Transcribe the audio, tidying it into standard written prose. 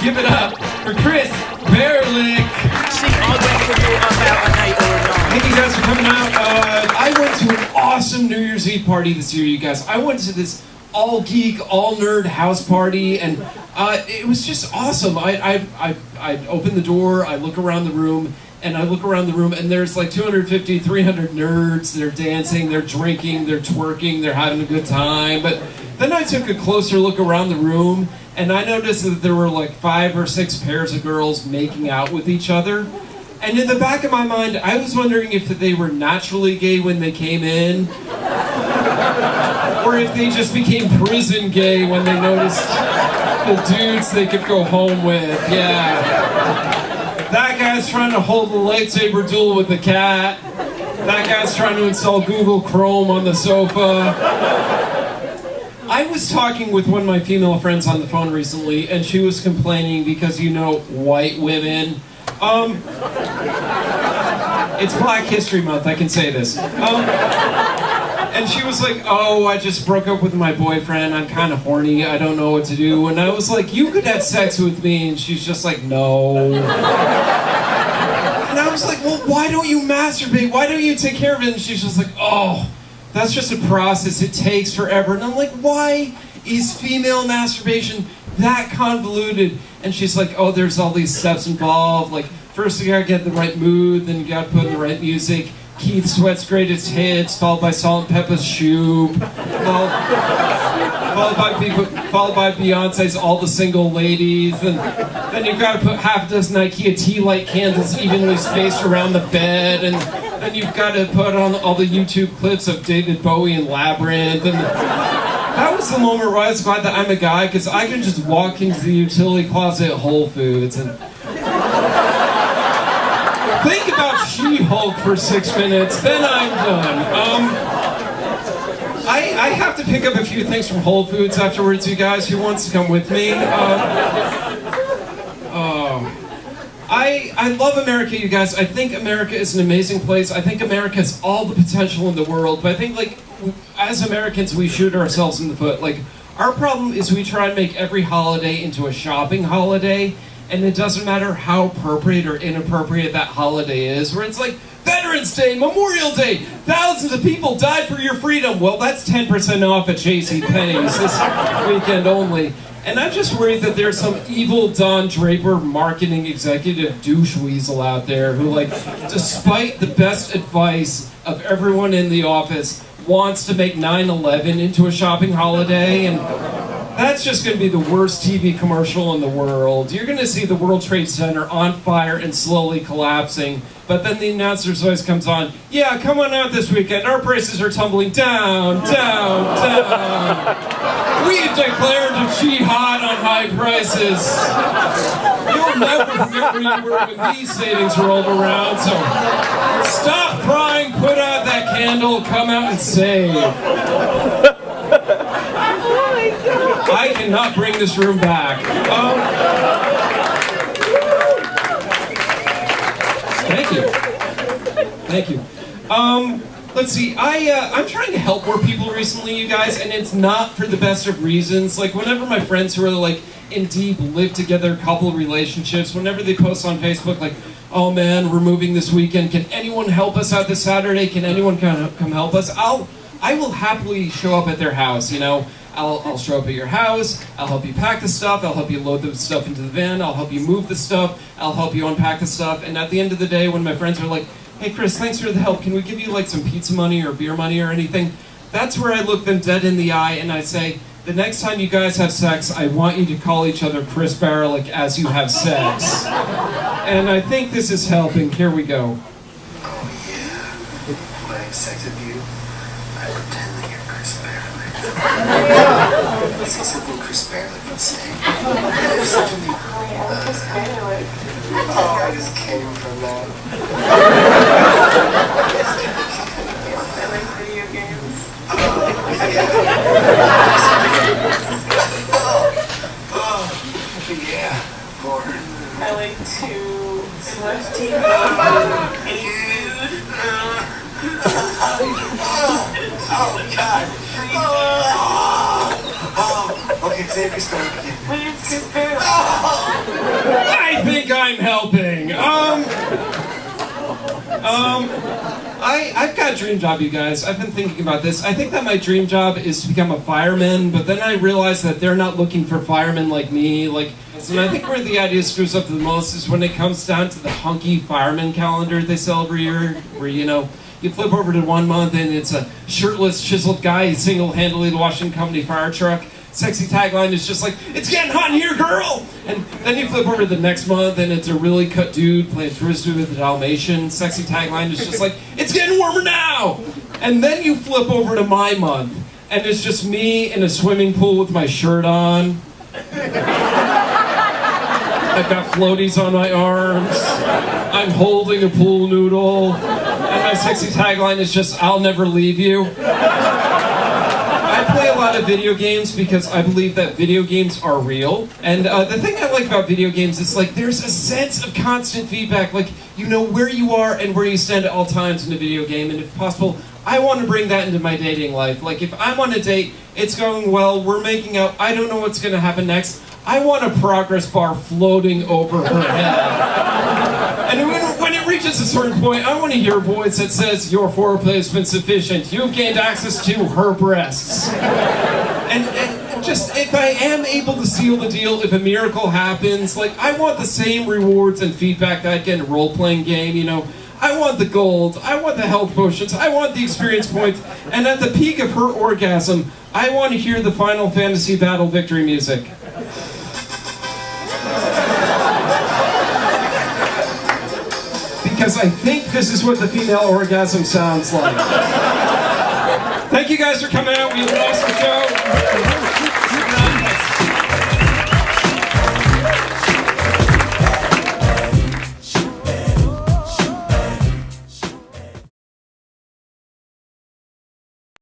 give it up for Chris Barylick. Thank you guys for coming out. I went to an awesome New Year's Eve party this year, you guys. I went to this all-geek, all-nerd house party, and it was just awesome. I open the door, I look around the room, and there's like 250, 300 nerds. They're dancing, they're drinking, they're twerking, they're having a good time. But then I took a closer look around the room, and I noticed that there were like 5 or 6 pairs of girls making out with each other. And in the back of my mind, I was wondering if they were naturally gay when they came in, or if they just became prison gay when they noticed the dudes they could go home with. Yeah. That guy's trying to hold a lightsaber duel with the cat. That guy's trying to install Google Chrome on the sofa. I was talking with one of my female friends on the phone recently, and she was complaining because, white women. It's Black History Month, I can say this. And she was like, oh, I just broke up with my boyfriend, I'm kind of horny, I don't know what to do. And I was like, you could have sex with me. And she's just like, no. And I was like, well, why don't you masturbate? Why don't you take care of it? And she's just like, oh, that's just a process, it takes forever. And I'm like, why is female masturbation that convoluted? And she's like, oh, there's all these steps involved. Like, first you gotta get the right mood, then you gotta put in the right music. Keith Sweat's Greatest Hits, followed by Salt and Pepper's Shoop, followed by Beyonce's All the Single Ladies, and then you've got to put half a dozen IKEA tea light candles evenly spaced around the bed, and then you've got to put on all the YouTube clips of David Bowie and Labyrinth, and that was the moment where I was glad that I'm a guy, because I can just walk into the utility closet at Whole Foods and think about She-Hulk for 6 minutes, then I'm done. I have to pick up a few things from Whole Foods afterwards, you guys. Who wants to come with me? I love America, you guys. I think America is an amazing place. I think America has all the potential in the world, but I think, as Americans, we shoot ourselves in the foot. Our problem is we try and make every holiday into a shopping holiday, and it doesn't matter how appropriate or inappropriate that holiday is, where it's like, Veterans Day, Memorial Day, thousands of people died for your freedom. Well, that's 10% off at JCPenney's this weekend only. And I'm just worried that there's some evil Don Draper marketing executive douche weasel out there who, despite the best advice of everyone in the office, wants to make 9/11 into a shopping holiday, and that's just going to be the worst TV commercial in the world. You're going to see the World Trade Center on fire and slowly collapsing, but then the announcer's voice comes on, yeah, come on out this weekend, our prices are tumbling down, down, down. We've declared a jihad on high prices. You'll never forget where you were when these savings rolled around, so stop crying, put out that candle, come out and save. I cannot bring this room back. Thank you. Let's see. I'm trying to help more people recently, you guys, and it's not for the best of reasons. Whenever my friends who are in deep live together couple relationships, whenever they post on Facebook oh man, we're moving this weekend, can anyone help us out this Saturday? Can anyone come help us? I will happily show up at their house, I'll show up at your house, I'll help you pack the stuff, I'll help you load the stuff into the van, I'll help you move the stuff, I'll help you unpack the stuff, and at the end of the day, when my friends are like, hey Chris, thanks for the help, can we give you some pizza money or beer money or anything? That's where I look them dead in the eye and I say, the next time you guys have sex, I want you to call each other Chris Barylick as you have sex. And I think this is helping. Here we go. Oh yeah, when I have sex with you, I pretend that you're Chris Barylick. Say something Chris Barylick would say. Something, Chris Barylick. Oh, I just came from that. I like video games. Yeah, more. I like to watch TV, eat food. Oh, God. Okay, say Chris Barylick again. What is Chris Barely. I think I'm helping. I've got a dream job, you guys. I've been thinking about this. I think that my dream job is to become a fireman, but then I realized that they're not looking for firemen like me. And I think where the idea screws up the most is when it comes down to the hunky fireman calendar they sell every year, where, you flip over to 1 month and it's a shirtless, chiseled guy single-handedly washing company fire truck. Sexy tagline is just like, "It's getting hot in here, girl!" And then you flip over to the next month and it's a really cut dude playing frisbee with a Dalmatian. Sexy tagline is just like, "It's getting warmer now!" And then you flip over to my month and it's just me in a swimming pool with my shirt on. I've got floaties on my arms. I'm holding a pool noodle. And my sexy tagline is just, "I'll never leave you." I play a lot of video games because I believe that video games are real. And the thing I like about video games is there's a sense of constant feedback. You know where you are and where you stand at all times in a video game. And if possible, I want to bring that into my dating life. If I'm on a date, it's going well, we're making out, I don't know what's going to happen next. I want a progress bar floating over her head. And when it reaches a certain point, I want to hear a voice that says, "Your foreplay has been sufficient. You've gained access to her breasts." And just, if I am able to seal the deal, if a miracle happens, I want the same rewards and feedback that I get in a role-playing game, I want the gold, I want the health potions, I want the experience points, and at the peak of her orgasm, I want to hear the Final Fantasy Battle victory music. Because I think this is what the female orgasm sounds like. Thank you guys for coming out. We have an awesome show.